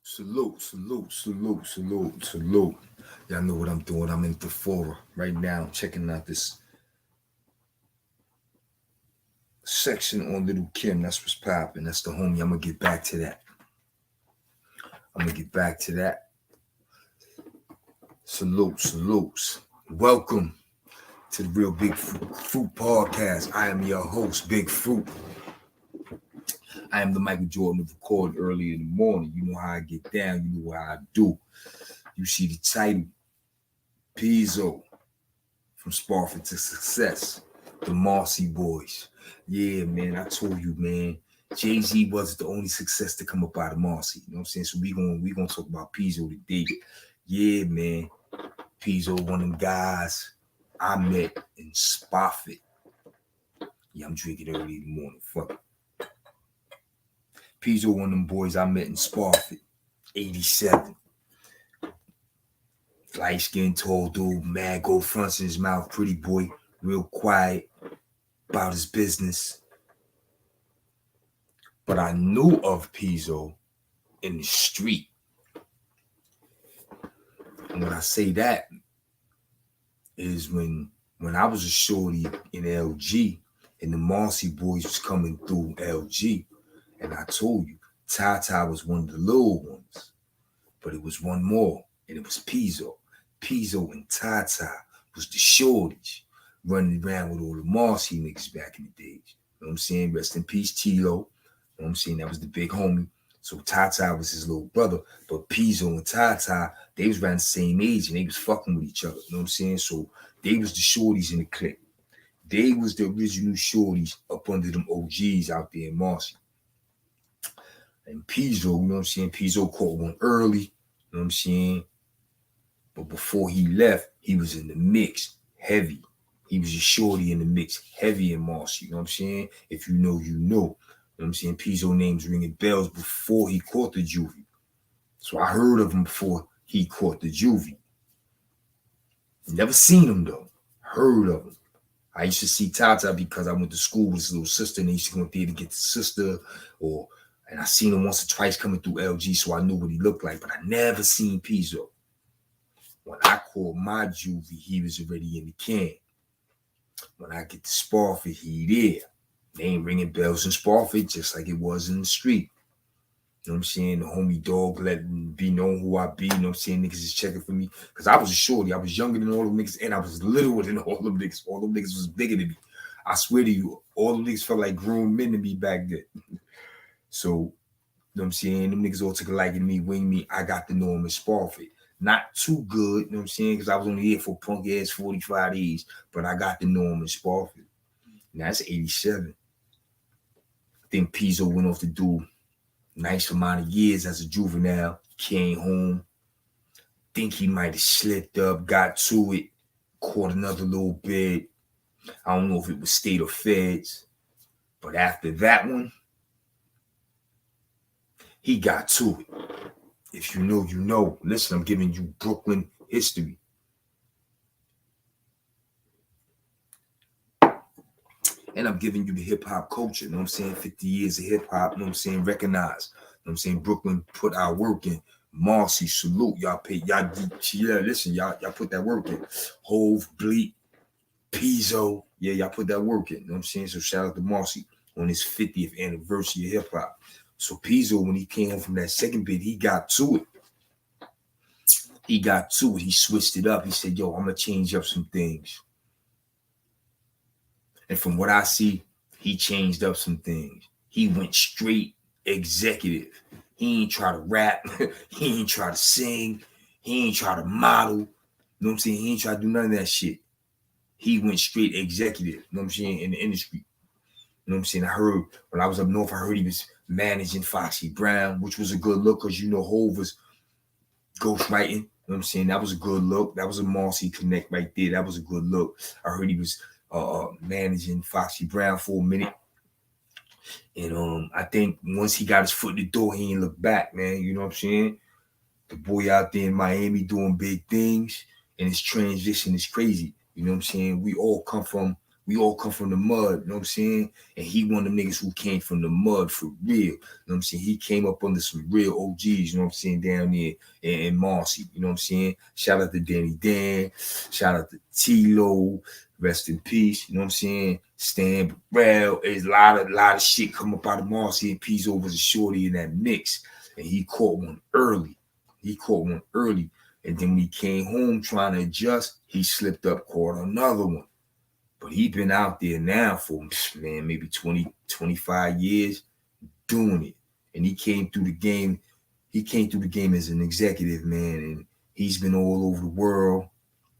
Salute, salute, salute, salute, salute. Y'all know what I'm doing. I'm in Thefora right now, checking out this section on Little Kim. That's what's popping. That's the homie. I'm gonna get back to that. Salute, salutes. Welcome to the Real Big Fruit Podcast. I am your host, Big Fruit. I am the Michael Jordan of record early in the morning. You know how I get down. You know how I do. You see the title, Piezo, from Spofford to Success, the Marcy boys. Yeah, man, I told you, man. Jay-Z wasn't the only success to come up out of Marcy. You know what I'm saying? So we gonna talk about Piezo today. Yeah, man. Piezo, one of them guys I met in Spofford. Yeah, I'm drinking early in the morning. Fuck it. Piezo, one of them boys I met in Spofford, 87. Light skinned, tall dude, mad gold fronts in his mouth, pretty boy, real quiet about his business. But I knew of Piezo in the street. And when I say that is when I was a shorty in LG and the Marcy boys was coming through LG, and I told you, Tata was one of the little ones, but it was one more, and it was Piezo. Piezo and Tata was the shorties running around with all the Marcy niggas back in the days. You know what I'm saying? Rest in peace, Tilo. You know what I'm saying? That was the big homie. So Tata was his little brother, but Piezo and Tata, they was around the same age and they was fucking with each other. You know what I'm saying? So they was the shorties in the clique. They was the original shorties up under them OGs out there in Marcy. And Piezo, you know what I'm saying? Piezo caught one early, you know what I'm saying? But before he left, he was in the mix, heavy. He was a shorty in the mix, heavy in Marcy, you know what I'm saying? If you know, you know. You know what I'm saying? Piezo names ringing bells before he caught the juvie. So I heard of him before he caught the juvie. Never seen him though. Heard of him. I used to see Tata because I went to school with his little sister and he used to go there to get the sister, and I seen him once or twice coming through LG, so I knew what he looked like, but I never seen Piezo. When I called my juvie, he was already in the can. When I get to Spofford, he there. They ain't ringing bells in Spofford just like it was in the street. You know what I'm saying? The homie dog let me be known who I be. You know what I'm saying? Niggas is checking for me. Because I was a shorty. I was younger than all them niggas. And I was littler than all them niggas. All them niggas was bigger than me. I swear to you, all them niggas felt like grown men to me back then. So, you know what I'm saying? Them niggas all took a liking to me, wing me. I got to know them in Spofford. Not too good, you know what I'm saying? Because I was only here for punk ass 45 days. But I got to know them in Spofford. Now, that's 87. I think Piezo went off to do nice amount of years as a juvenile. Came home. Think he might have slipped up, got to it, caught another little bit. I don't know if it was state or feds. But after that one, he got to it. If you know, you know. Listen, I'm giving you Brooklyn history. And I'm giving you the hip-hop culture, you know what I'm saying? 50 years of hip-hop, you know what I'm saying? Recognized. You know what I'm saying? Brooklyn put our work in. Marcy, salute. Y'all pay, y'all, yeah, listen, y'all put that work in. Hove, Bleak, Piezo, yeah, y'all put that work in. You know what I'm saying? So shout out to Marcy on his 50th anniversary of hip-hop. So Piezo, when he came home from that second bit, he got to it. He switched it up. He said, yo, I'm going to change up some things. And from what I see, he changed up some things. He went straight executive. He ain't try to rap. He ain't try to sing. He ain't try to model. You know what I'm saying? He ain't try to do none of that shit. He went straight executive, you know what I'm saying, in the industry. You know what I'm saying? I heard, when I was up north, I heard he was managing Foxy Brown, which was a good look because, you know, Hove was ghostwriting. You know what I'm saying? That was a good look. That was a Marcy connect right there. That was a good look. I heard he was managing Foxy Brown for a minute. And I think once he got his foot in the door, he ain't look back, man. You know what I'm saying? The boy out there in Miami doing big things, and his transition is crazy. You know what I'm saying? We all come from We all come from the mud, you know what I'm saying? And he one of them niggas who came from the mud for real. You know what I'm saying? He came up under some real OGs, you know what I'm saying, down there in Marcy, you know what I'm saying? Shout out to Danny Dan, shout out to T-Lo, rest in peace, you know what I'm saying? Stan Burrell, there's a lot of shit come up out of Marcy, and Piezo was a shorty in that mix. And he caught one early. And then when he came home trying to adjust, he slipped up, caught another one. But he been out there now for, man, maybe 20, 25 years doing it. And he came through the game. He came through the game as an executive, man. And he's been all over the world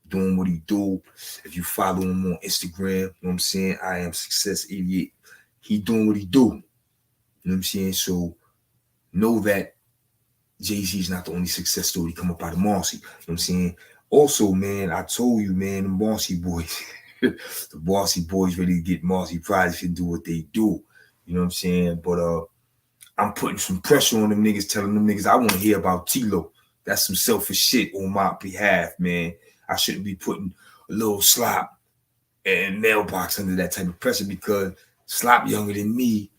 doing what he do. If you follow him on Instagram, you know what I'm saying? I am Success Idiot. He doing what he do. You know what I'm saying? So know that Jay-Z's not the only success story come up out of Marcy. You know what I'm saying? Also, man, I told you, man, the Marcy boys, the Marcy boys ready to get Marcy Prize and do what they do. You know what I'm saying? But I'm putting some pressure on them niggas, telling them niggas I want to hear about T-Lo. That's some selfish shit on my behalf, man. I shouldn't be putting a little Slop and Mailbox under that type of pressure because Slop younger than me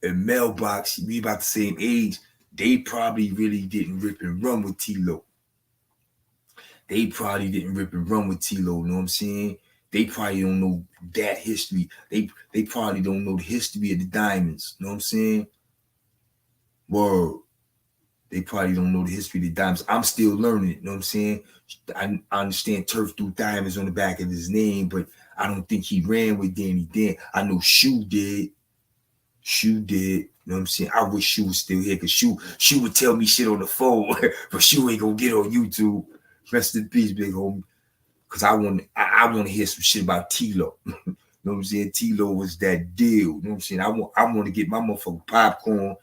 and Mailbox, we about the same age. They probably really didn't rip and run with T-Lo. You know what I'm saying? They probably don't know that history. They probably don't know the history of the Diamonds. You know what I'm saying? Word. They probably don't know the history of the Diamonds. I'm still learning it. You know what I'm saying? I understand Turf threw Diamonds on the back of his name, but I don't think he ran with Danny Dan. I know Shoe did. You know what I'm saying? I wish Shoe was still here because Shoe would tell me shit on the phone, but Shoe ain't gonna get on YouTube. Rest in peace, big homie. Because I want to hear some shit about T-Lo. You know what I'm saying? T-Lo was that deal. You know what I'm saying? I want to get my motherfucking popcorn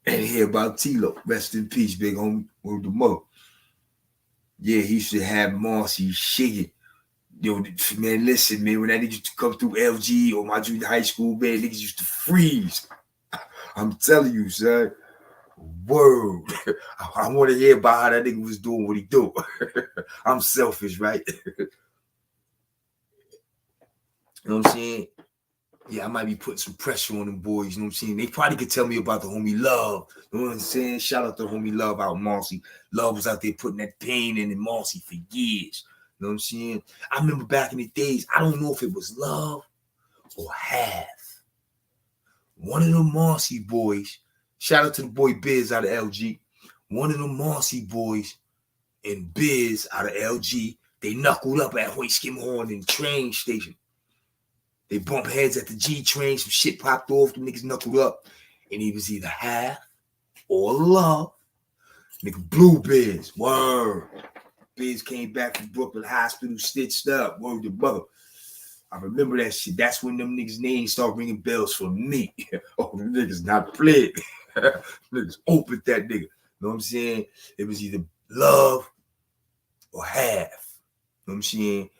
and hear about T-Lo. Rest in peace, big homie. Word the mother. Yeah, he should have Marcy shaking. Yo, man, listen, man, when that nigga used to come through LG or my junior high school, man, niggas used to freeze. I'm telling you, son. Word. I want to hear about how that nigga was doing what he do. I'm selfish, right? You know what I'm saying? Yeah, I might be putting some pressure on them boys. You know what I'm saying? They probably could tell me about the homie Love. You know what I'm saying? Shout out to homie Love out in Marcy. Love was out there putting that pain in Marcy for years. You know what I'm saying? I remember back in the days, I don't know if it was Love or Half. One of them Marcy boys, shout out to the boy Biz out of LG. One of them Marcy boys and Biz out of LG, they knuckled up at Hoyt Skimhorn in the train station. They bump heads at the G train, some shit popped off, the niggas knuckled up, and he was either Half or Love. Nigga Blue Biz, word. Biz came back from Brooklyn Hospital, stitched up, word to brother. I remember that shit. That's when them niggas' names start ringing bells for me. Oh, the niggas not playing. Niggas opened that nigga. You know what I'm saying? It was either Love or Half. You know what I'm saying?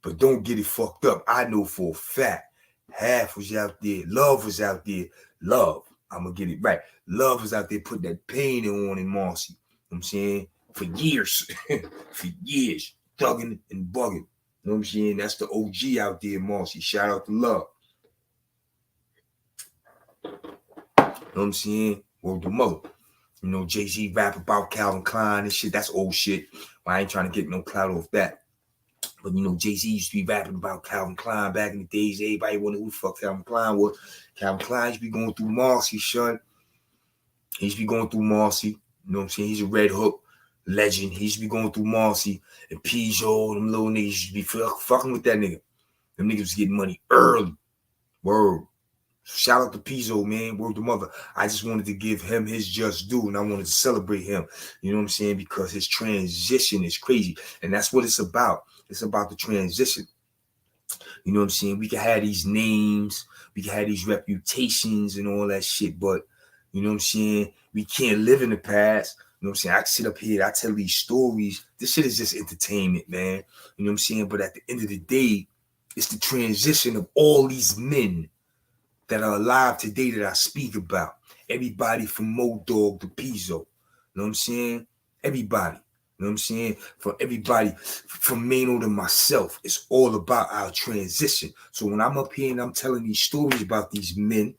But don't get it fucked up. I know for a fact Half was out there. Love was out there. Love. I'm going to get it right. Love was out there putting that pain on in Marcy. You know what I'm saying? For years. For years. Thugging and bugging. You know what I'm saying? That's the OG out there in Marcy. Shout out to Love. You know what I'm saying? Word to mother. You know, Jay-Z rap about Calvin Klein and shit. That's old shit. Well, I ain't trying to get no clout off that. But, you know, Jay-Z used to be rapping about Calvin Klein back in the days. Everybody wondered who the fuck Calvin Klein was. Calvin Klein used to be going through Marcy, son. He used to be going through Marcy. You know what I'm saying? He's a Red Hook legend. He used to be going through Marcy. And Piezo, them little niggas used to be fucking with that nigga. Them niggas was getting money early. Word. Shout out to Piezo, man. Word to mother. I just wanted to give him his just due, and I wanted to celebrate him. You know what I'm saying? Because his transition is crazy. And that's what it's about. It's about the transition. You know what I'm saying? We can have these names. We can have these reputations and all that shit. But, you know what I'm saying? We can't live in the past. You know what I'm saying? I can sit up here. I tell these stories. This shit is just entertainment, man. You know what I'm saying? But at the end of the day, it's the transition of all these men that are alive today that I speak about. Everybody from Mo Dog to Piezo. You know what I'm saying? Everybody. You know what I'm saying? For everybody, from Mano to myself, it's all about our transition. So when I'm up here and I'm telling these stories about these men, you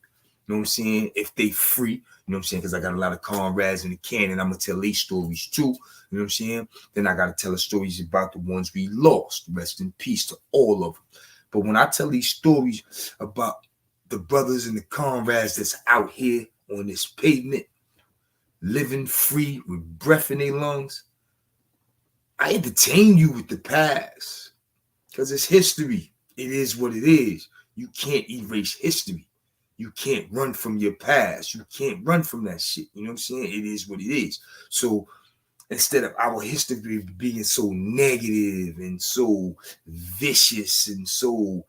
know what I'm saying? If they free, you know what I'm saying? Because I got a lot of comrades in the can, and I'm going to tell these stories too. You know what I'm saying? Then I got to tell the stories about the ones we lost. Rest in peace to all of them. But when I tell these stories about the brothers and the comrades that's out here on this pavement, living free with breath in their lungs, I entertain you with the past because it's history. It is what it is. You can't erase history. You can't run from your past. You can't run from that shit. You know what I'm saying? It is what it is. So instead of our history being so negative and so vicious and so,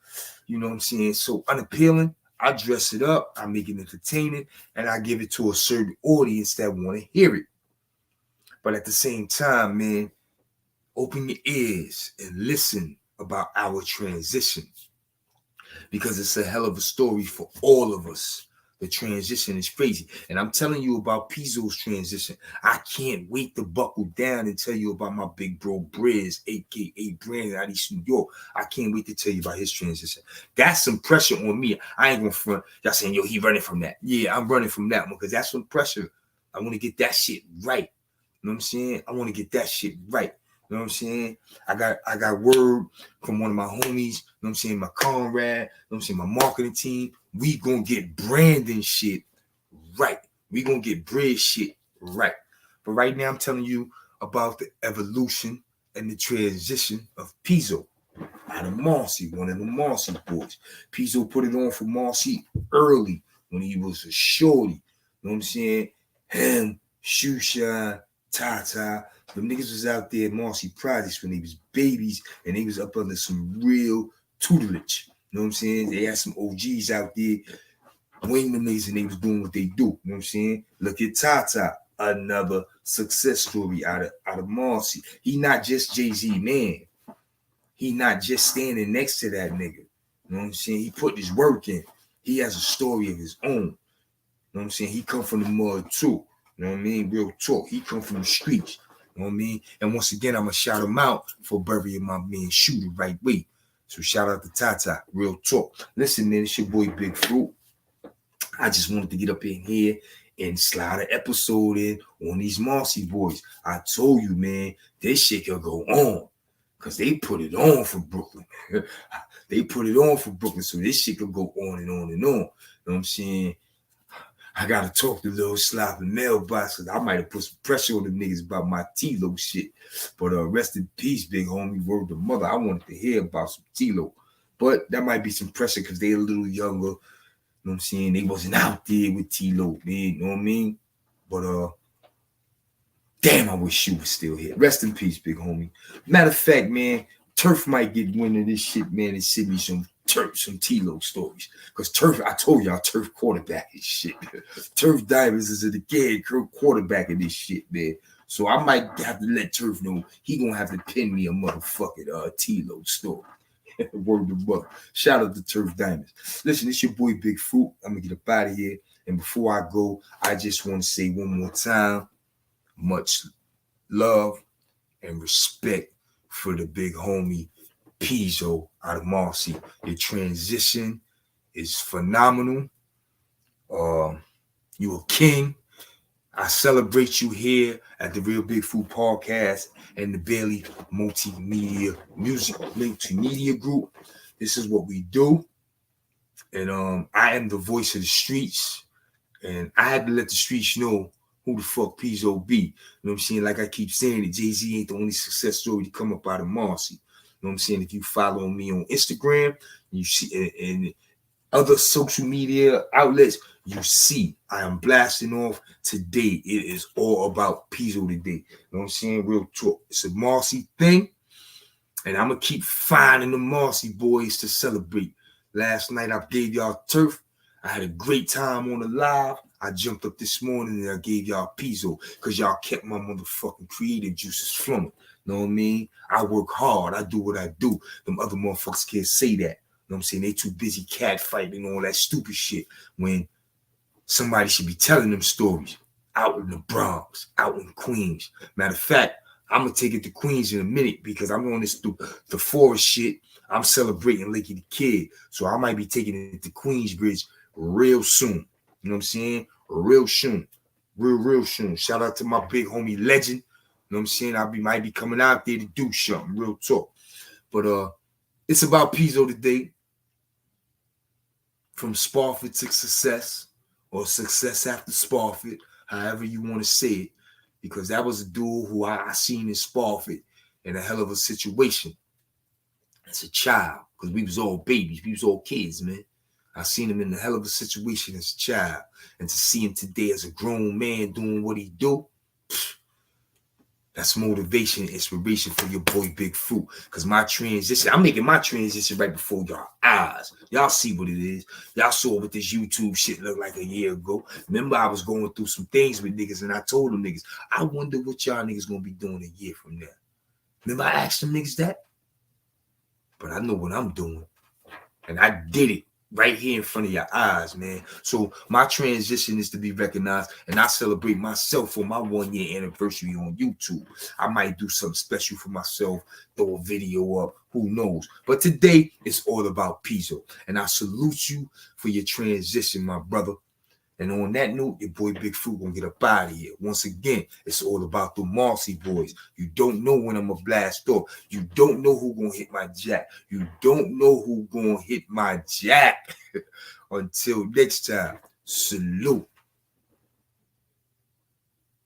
you know what I'm saying, so unappealing, I dress it up, I make it entertaining, and I give it to a certain audience that want to hear it. But at the same time, man, open your ears and listen about our transition, because it's a hell of a story for all of us. The transition is crazy. And I'm telling you about Piezo's transition. I can't wait to buckle down and tell you about my big bro Briz, a.k.a. Brandon out of East New York. I can't wait to tell you about his transition. That's some pressure on me. I ain't gonna front. Y'all saying, yo, he running from that. Yeah, I'm running from that one because that's some pressure. I want to get that shit right. You know what I'm saying? I want to get that shit right. You know what I'm saying? I got word from one of my homies, you know what I'm saying, my comrade, you know what I'm saying, my marketing team. We gonna get Brandon shit right. We gonna get Bridge shit right. But right now I'm telling you about the evolution and the transition of Piezo out of Marcy, one of the Marcy boys. Piezo put it on for Marcy early when he was a shorty. You know what I'm saying? Him, Shusha, Tata, them niggas was out there at Marcy Projects when they was babies and they was up under some real tutelage. You know what I'm saying? They had some OGs out there winging them niggas and they was doing what they do. You know what I'm saying? Look at Tata, another success story out of Marcy. He not just Jay-Z, man. He not just standing next to that nigga. You know what I'm saying? He put his work in. He has a story of his own. You know what I'm saying? He come from the mud too. You know what I mean? Real talk. He come from the streets. You know what I mean? And once again, I'm going to shout him out for burying my man Shoe the right way. So shout out to Tata. Real talk. Listen, man, it's your boy Big Fruit. I just wanted to get up in here and slide an episode in on these Marcy boys. I told you, man, this shit can go on because they put it on for Brooklyn. They put it on for Brooklyn, so this shit can go on and on and on. You know what I'm saying? I gotta talk to Lil Sloppy Mailbox because I might have put some pressure on the niggas about my T-Lo shit. But rest in peace, big homie. Word to mother. I wanted to hear about some T-Lo. But that might be some pressure because they a little younger. You know what I'm saying? They wasn't out there with T-Lo, man. You know what I mean? But damn, I wish you was still here. Rest in peace, big homie. Matter of fact, man, Turf might get wind of this shit, man, and send me some T-Lo stories. Because Turf, I told y'all, Turf quarterback and shit. Turf Divers is a decade quarterback of this shit, man. So I might have to let Turf know he gonna have to pin me a motherfucking T-Lo story. Word to mother. Shout out to Turf Diamonds. Listen, it's your boy Big Fruit. I'm gonna get up out of here. And before I go, I just want to say one more time, much love and respect for the big homie Piezo out of Marcy. Your transition is phenomenal. You a king. I celebrate you here at the Real Big Food Podcast and the Bailey Multimedia Group. This is what we do. And I am the voice of the streets. And I had to let the streets know who the fuck Piezo be. You know what I'm saying? Like I keep saying it, Jay-Z ain't the only success story to come up out of Marcy. You know what I'm saying? If you follow me on Instagram, you see, and other social media outlets, you see I am blasting off today. It is all about Piezo today. You know what I'm saying? Real talk. It's a Marcy thing. And I'm going to keep finding the Marcy boys to celebrate. Last night I gave y'all Turf. I had a great time on the live. I jumped up this morning and I gave y'all Piezo because y'all kept my motherfucking creative juices flowing. You know what I mean? I work hard. I do what I do. Them other motherfuckers can't say that. You know what I'm saying? They too busy cat fighting and all that stupid shit when somebody should be telling them stories out in the Bronx, out in Queens. Matter of fact, I'm gonna take it to Queens in a minute because I'm on this through the forest shit. I'm celebrating Lakey the Kid, so I might be taking it to Queensbridge real soon. You know what I'm saying? Real soon, real soon. Shout out to my big homie Legend. You know what I'm saying? Might be coming out there to do something. Real talk. But it's about Piezo today. From Spofford to success, or success after Spofford, however you want to say it, because that was a dude who I seen in Spofford in a hell of a situation as a child, because we was all babies, we was all kids, man. I seen him in a hell of a situation as a child, and to see him today as a grown man doing what he do, that's motivation, inspiration for your boy Big Fruit. Because my transition, I'm making my transition right before y'all eyes. Y'all see what it is. Y'all saw what this YouTube shit looked like a year ago. Remember, I was going through some things with niggas, and I told them niggas, I wonder what y'all niggas gonna be doing a year from now. Remember, I asked them niggas that? But I know what I'm doing. And I did it right here in front of your eyes, man. So my transition is to be recognized, and I celebrate myself for my 1 year anniversary on YouTube. I might do something special for myself, throw a video up, who knows. But today, it's all about Piezo, and I salute you for your transition, my brother. And on that note, your boy Big Fruit gonna get up out of here. Once again, it's all about the Marcy boys. You don't know when I'm gonna blast off. You don't know who gonna hit my jack. You don't know who gonna hit my jack. Until next time, salute.